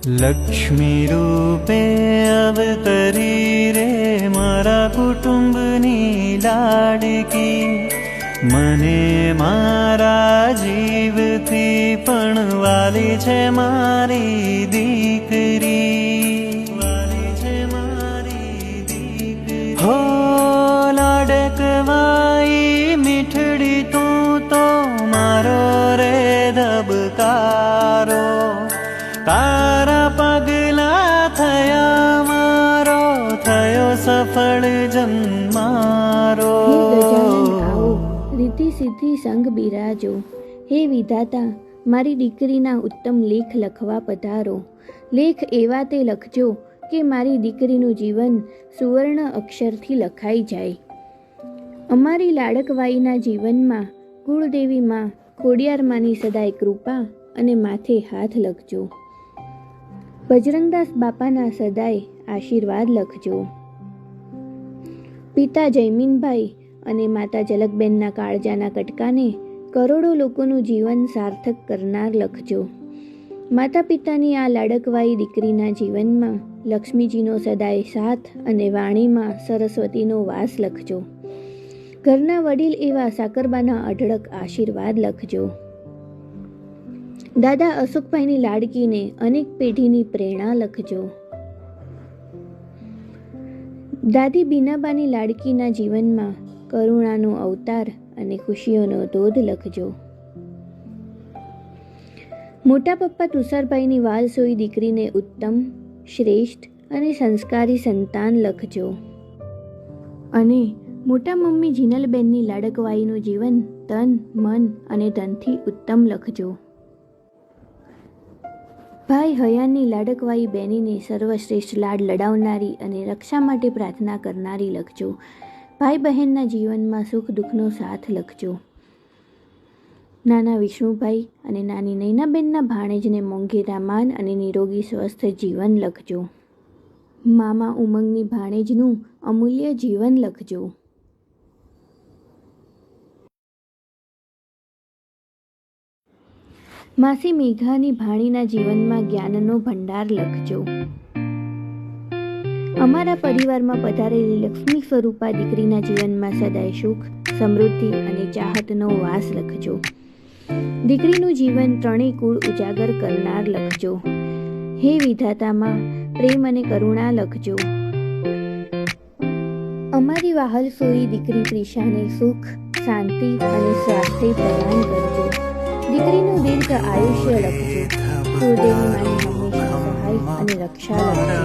લક્ષ્મી રૂપે અવતરી રે મારા કુટુંબની લાડકી, મને મારા જીવથી પણ વાલી છે મારી દીકરી, વાલી છે મારી દીકરી. હો લાડકવાઈ મીઠડી તું તો મારો રે ધબકારો, તારા પગલા થયા મારો થયો સફળ જન્મારો. હે ગજાનન આવો, રીતિ સિદ્ધિ સંગ બિરાજો. હે વિધાતા, મારી દીકરીના ઉત્તમ લેખ લખવા પધારો. લેખ એવા તે લખજો કે મારી દીકરીનું જીવન સુવર્ણ અક્ષરથી લખાઈ જાય. અમારી લાડકવાઈના જીવનમાં કુળદેવી માં ખોડિયારમાંની સદાય કૃપા અને માથે હાથ લખજો. બજરંગદાસ બાપાના સદાય આશીર્વાદ લખજો. પિતા જયમીનભાઈ અને માતા ઝલકબેનના કાળજાના કટકાને કરોડો લોકોનું જીવન સાર્થક કરનાર લખજો. માતા પિતાની આ લાડકવાઈ દીકરીના જીવનમાં લક્ષ્મીજીનો સદાય સાથ અને વાણીમાં સરસ્વતીનો વાસ લખજો. ઘરના વડીલ એવા સાકરબાના અઢળક આશીર્વાદ લખજો. દાદા અશોકભાઈની લાડકીને અનેક પેઢીની પ્રેરણા લખજો. દાદી બીનાબાની લાડકીના જીવનમાં કરુણાનો અવતાર અને ખુશીઓનો ધોધ લખજો. મોટા પપ્પા તુષારભાઈની વાલસોઈ દીકરીને ઉત્તમ, શ્રેષ્ઠ અને સંસ્કારી સંતાન લખજો. અને મોટા મમ્મી જીનલબેનની લાડકવાઈનું જીવન તન, મન અને ધનથી ઉત્તમ લખજો. ભાઈ હયાનની લાડકવાઈ બેનીને સર્વશ્રેષ્ઠ લાડ લડાવનારી અને રક્ષા માટે પ્રાર્થના કરનારી લખજો. ભાઈ બહેનના જીવનમાં સુખ દુઃખનો સાથ લખજો. નાના વિષ્ણુભાઈ અને નાની નૈનાબેનના ભાણેજને મોંઘેરા માન અને નિરોગી સ્વસ્થ જીવન લખજો. મામા ઉમંગની ભાણેજનું અમૂલ્ય જીવન લખજો. માસી મેઘાની ભાણીના જીવનમાં જ્ઞાનનો ભંડાર લખજો. અમારા પરિવારમાં પધારેલી લક્ષ્મી સ્વરૂપા દીકરીના જીવનમાં સદાય સુખ, સમૃદ્ધિ અને ચાહતનો વાસ લખજો. દીકરીનું જીવન ત્રણેય કુળ ઉજાગર કરનાર લખજો. હે વિધાતામાં પ્રેમ અને કરુણા લખજો. અમારી વાહલ સોઈ દીકરી ત્રિશાને સુખ, શાંતિ અને સ્વાસ્થ્ય પ્રદાન કરજો. દીકરીનું દીર્ઘ આયુષ્ય લખજો. કુળદેવી માની હંમેશા સહાય અને રક્ષા લખજો.